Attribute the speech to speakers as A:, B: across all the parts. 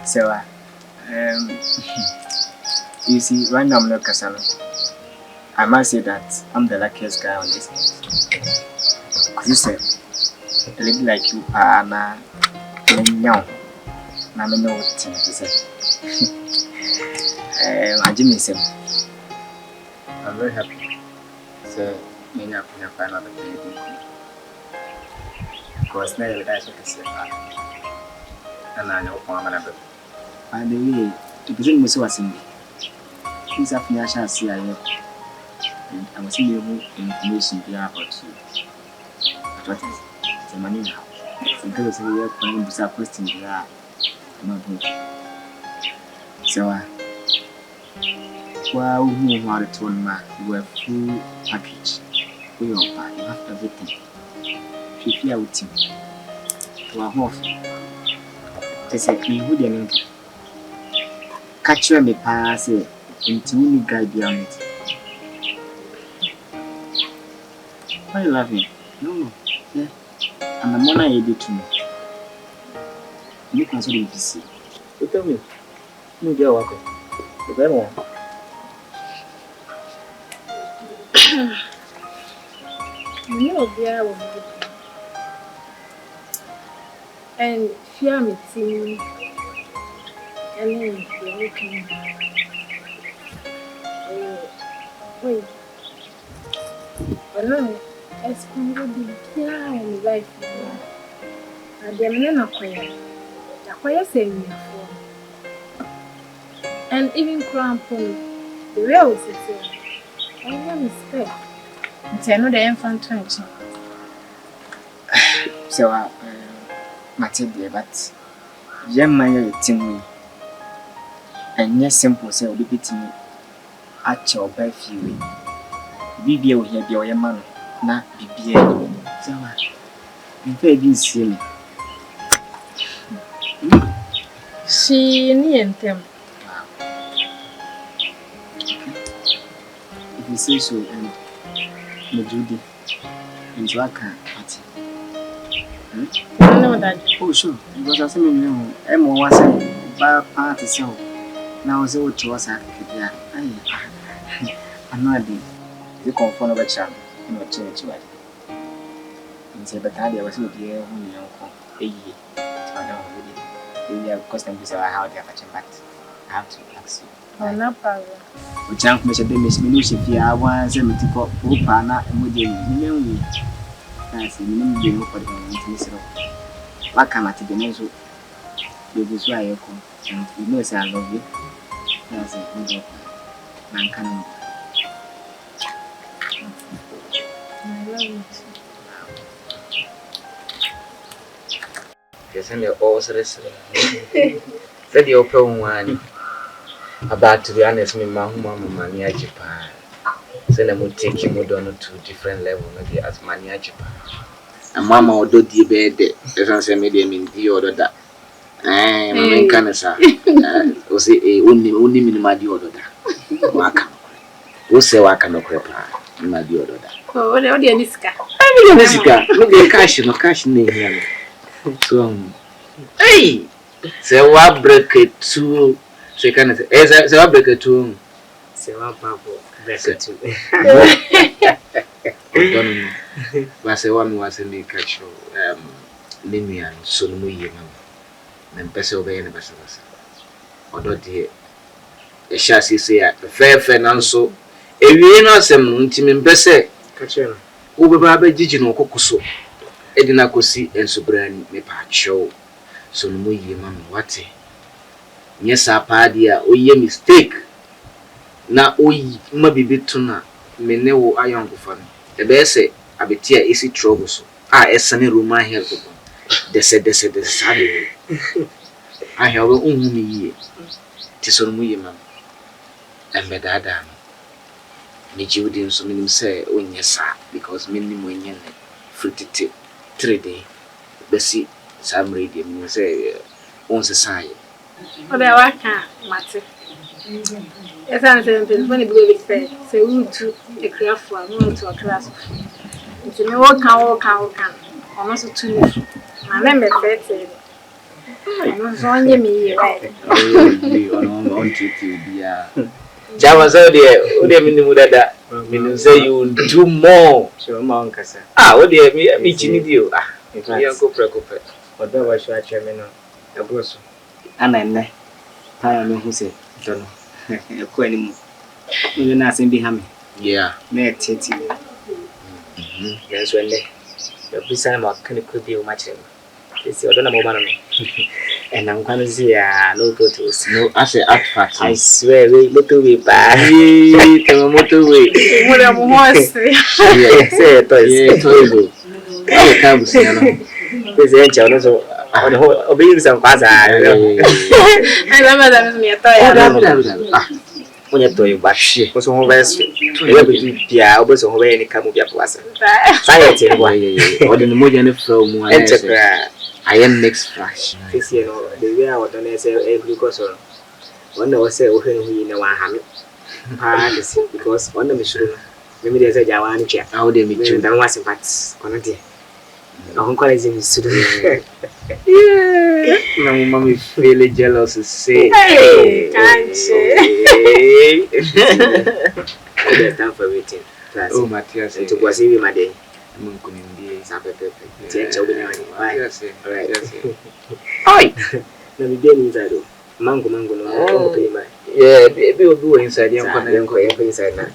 A: Sewaa, you see, right now I'm not Kasano. I must say that I'm the luckiest guy on this earth. Because you said, a lady like you are now, young. I don't know what to say.
B: I'm very happy. So, many of you find out the baby. Because now you guys will say, and I know one another.
A: By the way, it isn't Miss Wassindi. He's a financial CIA. And I was seeing you information about you. But what is the money now? The girls are here playing bizarre questions. I'm not good. So, well, who wanted to man, you have full package. We all buy, you have everything. If you are with him, you are off. They say, who didn't catch me pass it into me guide beyond it. Why you laughing? No, yeah. I'm a money you did to me. You can sort of see. You tell me, no, dear, what? The better one.
C: You know, dear, and fear me, team, and then you're looking. Wait, no, it's going to be here in life. And they're not quiet. They're saying for. And even crampon, the real city. I am respect. It's another infant 20.
A: So, Matilda, but young man, team, and yes, simple say, will be beating me at your bed. Bibi will hear your man, not Bibi. So, you very silly.
C: She near them.
A: If you say so, and Judy, and Waka,
C: I know that.
A: oh, sure, because I said, Emma was a bad party, so now I what you was at. I'm not the confirm of a child, no change. And say, but I was with you, uncle, a year. We have custom to how they have a but I have to ask you.
C: Oh, no problem.
A: Which Uncle Miss Minushi, if you are one 74 Pupana and with you, that's a minimum for the what come at the next? You will swear you come, and you know, I love you. That's a good man. Can
C: I love you.
B: Yes, and they're all wrestling. Said the open one. About to be honest, my mama money at Japan. Send them would take him down to different level, maybe as money at Japan. And Mamma would do the bed, doesn't say medium in the order that. I mean, Canasa was a only minimum the order that. Waka. Who say Waka no crepper in my the order that.
C: Oh, what are you, Niska?
B: I mean, Niska, look at cash, no cash name. So, hey, Sewaa break it to. So can say, Sewaa break it to.
A: Sewaa Papa break it to.
B: But Sewaa was in the catch. Limian, so no year, and Peso Bay and Pesavas. Although the chassis say the fair financial, a winner, some intimate Besse, catcher, over Baba Digino Cocoso. Edina kosi ensobrani me pa show so no ye mam wate nyesa paadia oye mistake na oyi ma bibitu na me ne wo ayongofa no e be se abetia isi trouble so esane roman health ko dese sade ahia we unhu ni ye ti so no ye mam embe dada me jiwdi so minim se onyesa because minim onye ne frutite 3 day besi some radio me say on se sai
C: o da waka mate yes I say when you believe say we to a craft for no to a class it's me work can almost to me na me say Sonye me right.
B: On treat yeah. Jama so there, ode minimu dada. Minu say you do more.
A: So ma on kasa.
B: Ode me chini dio. You go preko.
A: Odo wa sho ache me no. Abroso. Ana nne. Pa me hu se dono. E ko animu. You na sen bi ha me.
B: Yeah.
A: Me tete. Yes wende. The bisa ma kan ko bi o ma chere. Esi odo na mo ma no. And I'm gonna see no photos.
B: No, I say art factory.
A: I swear, we motorway, motorway.
C: What am horse?
B: Yeah, say toys. Yeah, toys. I can't see no.
A: This is angel so on the whole obeying some pass. I
C: remember that was me a toy.
A: When you toy but she was on best. Yeah, I was on any come up your class. Science,
B: or the Mojan from one enterprise. I am next flash.
A: This year, the way I was on every course. One was say, oh, we know I have it. Because one of the children, maybe there's a Jawan chair. How they meet you, then was in facts. On a day. Uncle is in his student. Yeah, no, mommy, really jealous to say,
C: hey, Kankye.
A: There's time for waiting.
B: Oh, Matthias,
A: and to was even my day.
B: Oi!
A: Let me get inside. Mango, no.
B: Yeah, baby will go inside. You're inside now.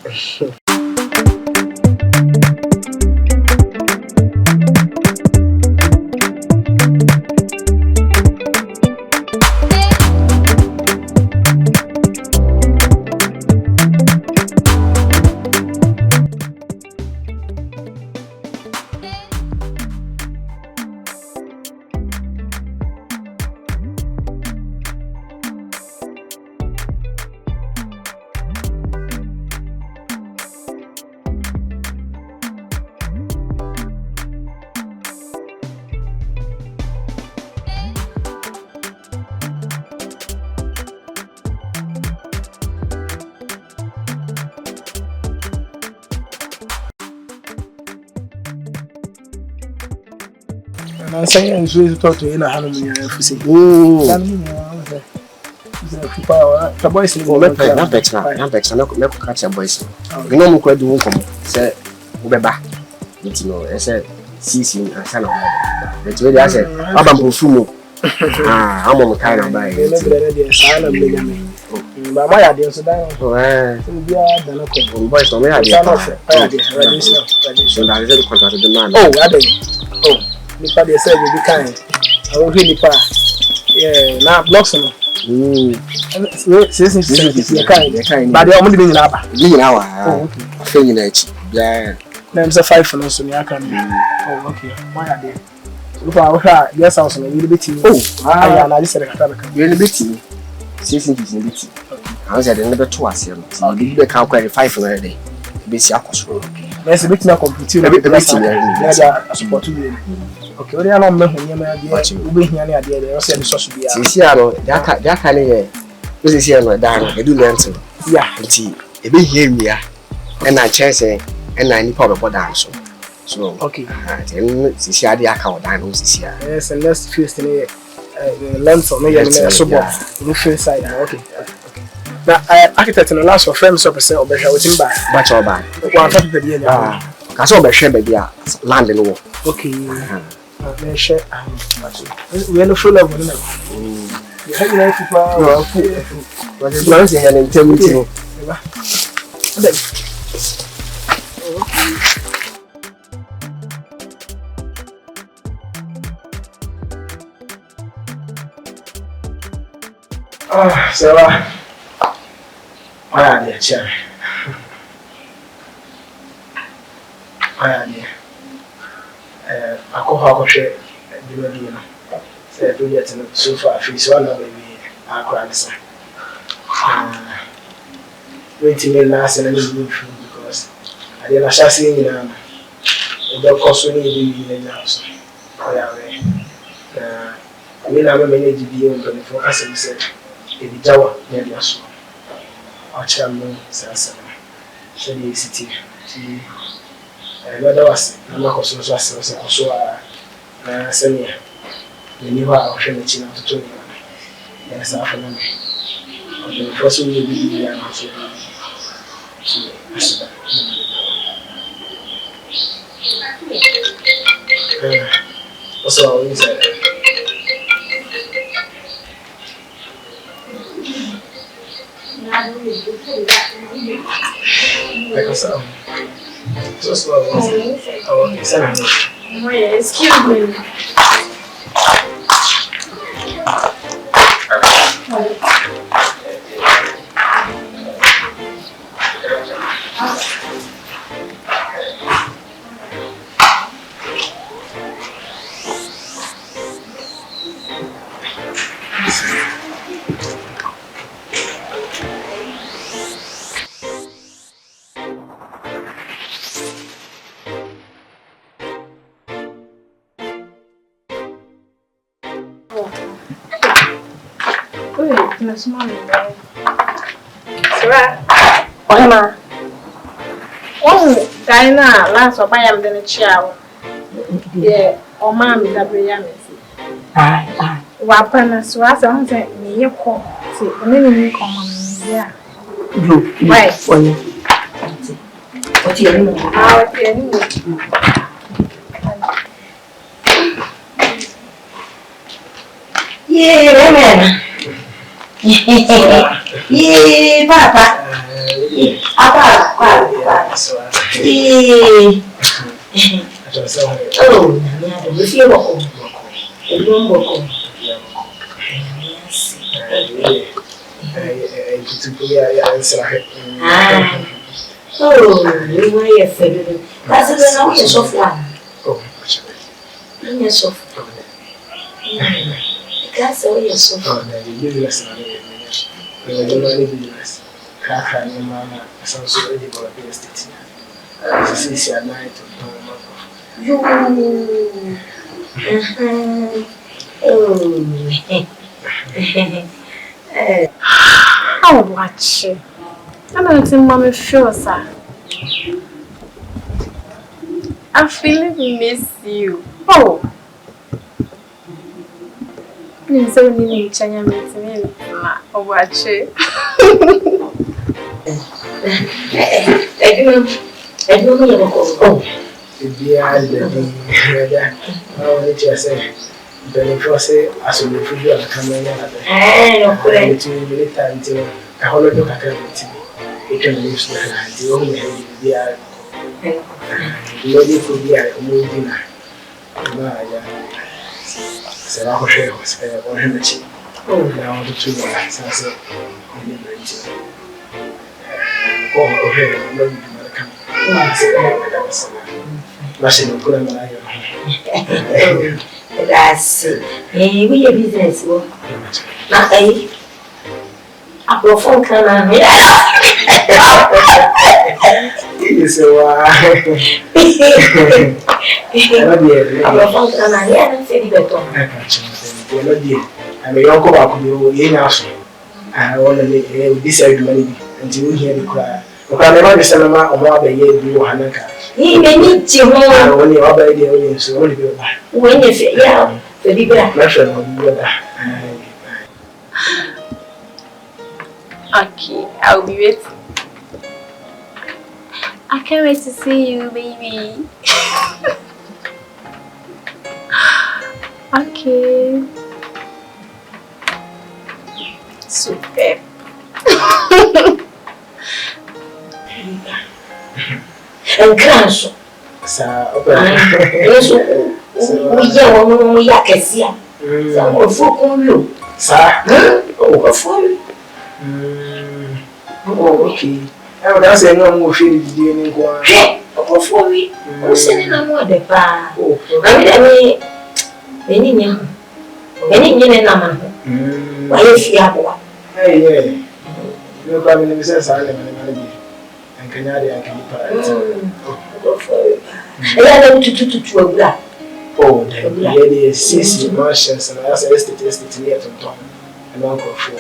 D: I'm saying, to talk to you in a hand.
B: Oh,
D: the boys in
B: the boys, I'm not catch a boys. You know, quite do come, say, Ubeba. It's no, I said, ceasing and son of that. But really, I said, I'm on kind of by but my idea is that boys don't have the man. Oh, I don't. Oh. Nipa dey say be kind. I will hear nipa. Yeah, now blocks no. Say kind. But they only be in aba. Be in our. Oh, okay. I feel in each. Yeah. Them say 5 no so near can. Oh, okay. Why are they? Look how yes house no really bit. Oh, ah, na just say ka. Really bit. Since it is bit. I was at the number 2 as you. So the be can quite 5 no dey. Be see akoso. Let's bit na computer. Yeah, support you. Okay, we are not making any idea. We be any idea. They say the source be. See, that kind of. We see no down. They do learn to. Yeah, see, e be here we are. And I chance and I need power down so. So okay. Then see ade aka down no see. Yes, and next first the length of me so roof inside. Okay. Now architect in the last for frame so percent obehwa wetin ba. Ba cho ba. One for the be anya. Ka so obehwe ba bia land no. Okay. Share we are no full level now. You have enough people. But the plans are in terms Sewaa. Why are they chair? Why are they? I share the video. Say, do get so far. Fees one of me. I cried. Waiting me last and because I didn't assassin in the cost of me in the house. I mean, I managed to be on 24 as I said. In the Jawa near the Asso. Our chairman says, said the city. Whether was Namakoso, so Sewaa, Senia.
D: You are friendly to 20. Yes, I know. The first one will be also, I said,
C: excuse me. Sewaa, Ohima. Oh, Diana, last of I am the child. Yeah, or mammy, that we am. Wapana, so as I said, me, you call, see, and then you come, yeah. Right, for you. What do you know?
E: Yeah, man. Yeah, Papa. Oh, we feel welcome. Oh, you want your favorite. That's the number of software. Oh, yes, software. That's all your software.
D: Oh, you do less than I don't know business. Kaka, your mama, sounds so ready for a estate. This is your night of
E: you.
C: I'll watch you. I'm not in mommy sure, sir. I feel miss you. Oh. You so need to change me. I'll watch you.
E: I don't know. Oh.
D: The I wanted to say, the first as we figure out coming in to time till a whole lot of activity. It can live so the only idea. The could be a mood dinner. Serwaa was on him. Oh, now the 2 months, I said, oh,
E: that's we a business. Not a profound can
D: I'm a young couple in house. I want to decide money until you hear the cry. Okay, never the cinema or more than you Hanaka.
E: He may need to
D: only obey the audience only
E: when you say, yeah, the big
C: Okay, I'll be waiting. I can't wait to see you, baby. Okay. Super.
E: And crash. We are Cassia. Some of you.
D: Sir, oh, for oh, okay. I would ask anyone who feels the inquiry.
E: Hey, for me, who's sending a more the bar? I mean, any number. Why is she up?
D: Hey, no problem in the sense I live and Canada and can
E: go for it. I don't to a black.
D: Oh, the lady is 60 Martians and I asked estate near to Tom and Uncle 4.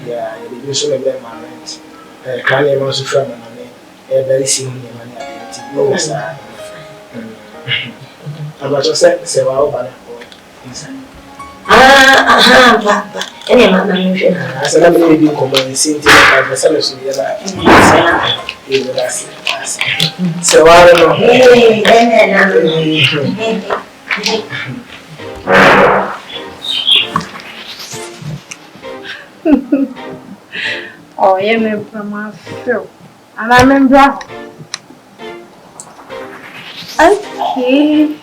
D: Yeah, they do so many my rent. Can't even also from my name. Very senior money at the TV. About yourself, Sewaa, inside.
E: Papa. Any man,
D: I said, I'm going to come and see the solution. So I don't know.
C: Oh, yeah, me from my show. And I remember. Okay.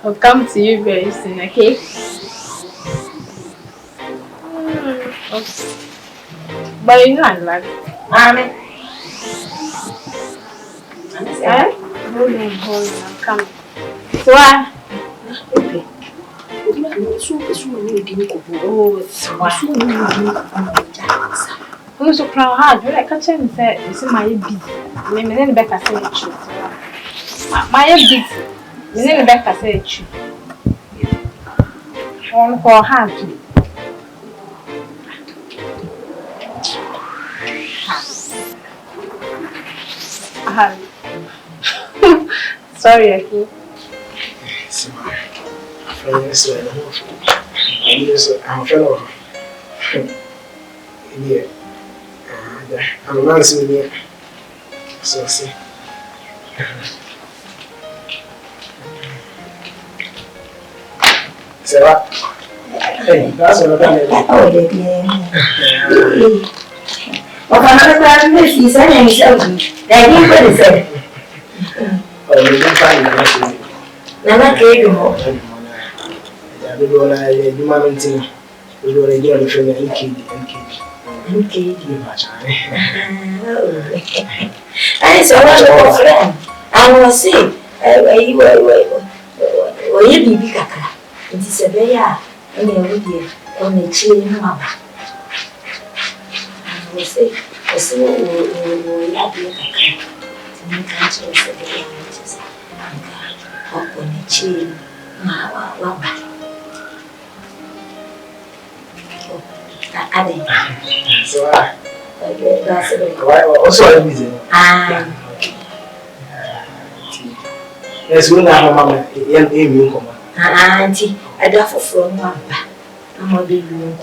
C: I'll come to you very soon, okay? Okay. But you know I love you.
E: Mommy.
C: Hold on, I'm coming. Sewaa. Oh, Sewaa. I'm so proud hard. Like I said, you see my busy. Me name Becca say it. My busy. Me name Becca say it. On for hard. Sorry, Aki.
D: I'm a fellow. Yeah. I'm a man here. So see. Sewaa. Hey, that's what I'm doing.
E: Oh, dear. Oh, I'm not going to see something. That you could say.
D: Oh, you didn't find it.
E: Never gave you more.
D: I don't know why you want to we don't get the friend NKD.
E: I saw one friend. I was saying, you be kaka. It is a very and you on a chain. I was saying, I saw you have your kaka to make answers on a chain.
D: So also I'm busy. Yes, we know mama you come.
E: Auntie, I do from one. I'm a baby.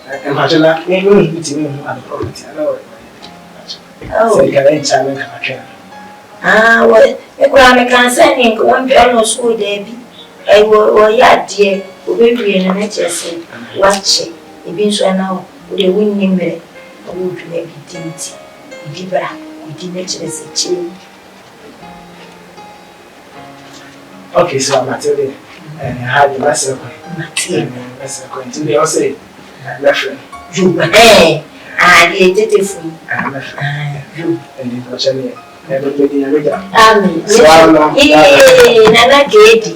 D: And Angela, maybe we meeting you at the property. I know. Oh, so you can challenge her.
E: Well, the Grammy can send in one piano school, Debbie. I will, yeah, dear, baby, and I just said, watch it. If you so now, would a winning minute, I would maybe dignity. Dibra, with the nature as a chill.
D: Okay, so I'm telling you, and I had the master going to be also a reference.
E: You, I did it for you,
D: and you watch me. Everybody,
E: so I'm not gay.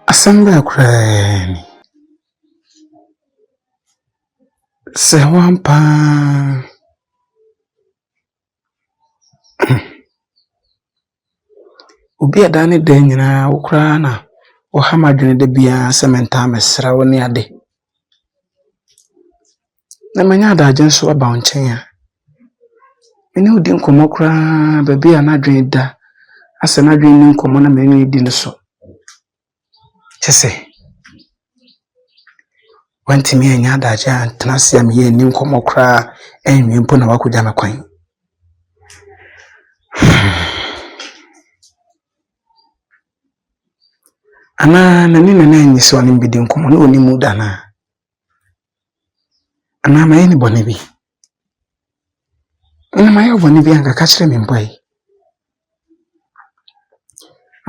F: Asamba cry. Sewaa pa. Obi adane den nyina wokra na wo hamadwene de bia sementa mesra wo ne ade. Na manya adaje nso aba onchen a. Ene odi nkomo kra ba bia na dwen da. Asa na dwen ni nkomo na menwe di ne so. Chese. Wanti me anya adaje antnase am ye ni nkomo kra enwe mpo na wakoja mekwan. Ana nani nana nyisi wani mbidi nkomo na oni muda na. ana ma yɛ bɔne bi ana ma yɛ bɔne bi anka ka kyerɛ me mpo yi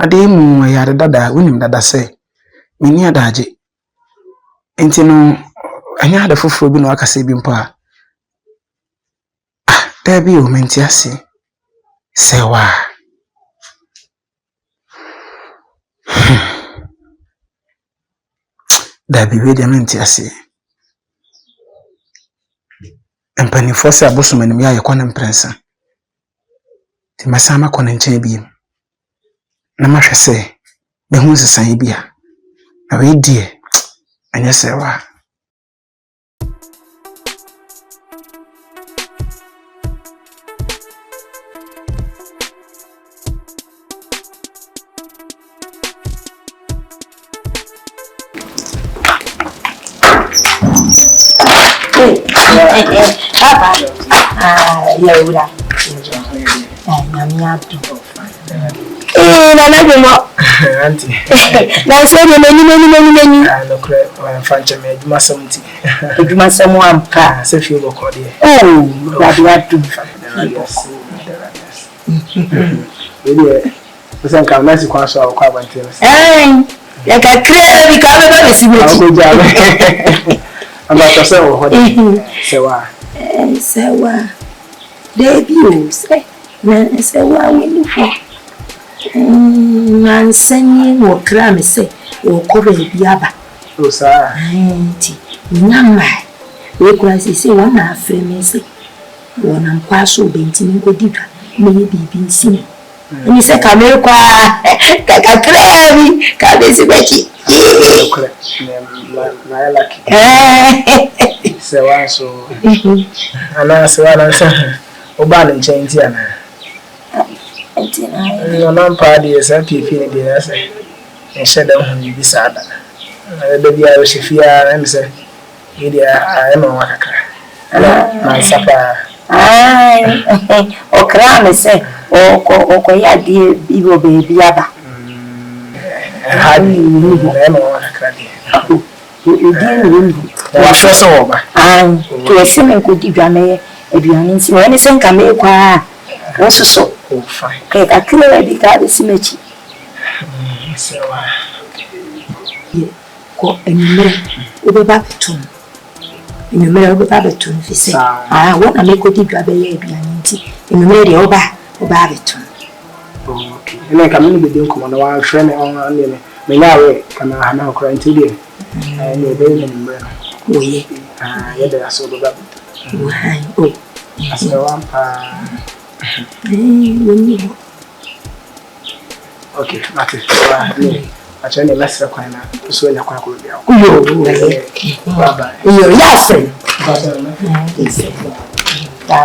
F: ade mu ya dada wonim dada sɛ meni adagye enti no anya ade foforo bi na wakasa bi mpo a da bi o menti ase Sewaa da bi we de menti ase empanifo se abosomanim ya yekɔ ne mprensa ti masama kɔ ne nkyɛn bi na mahwɛ sɛ mehu sesan bi a na we die anya Sewaa
E: Papa, Yaura. Namiato. Nana Juma.
D: Auntie.
E: Now say many.
D: No credit, I'm Fancha made my 70.
E: You must someone pass
D: If you look on here.
E: Oh, what do I do?
D: Really, was I come nice to our quarantine.
E: Like a crab, you can't
D: I'm about to say, what Sewaa.
E: Sewaa. Debut, say, Sewaa, when you man sending or cram, say, or cover Biaba.
D: Oh, sir.
E: Auntie, Namma. We could say one half famous. One and pass over in go deeper, maybe being seen. And you say, come here, a crabby, can't see Becky. My lucky. Sewaa so. And I Sewaa Oban and change here. You're not party is happy feeling the answer. And said, you be sad. Baby, I was fear and say, I am a waka. My supper. O cram say, O Koya, dear, you baby. I am a waka. You didn't wash us over. To a similar good divine, if you are see anything can make also so fine. I kill a card symmetry. Go and over Babaton. In the middle of Babaton, if you say, I want to make good divine in the middle of Babaton. Okay, and I come in with you, come on, one friend on me. Now, can I have no crying today? And you're very memorable. Oh, yeah, there are so good. Oh, I said, okay, Matthew, I tell you, let's go now. So you're quite good. Bye bye. You're laughing. Bye bye.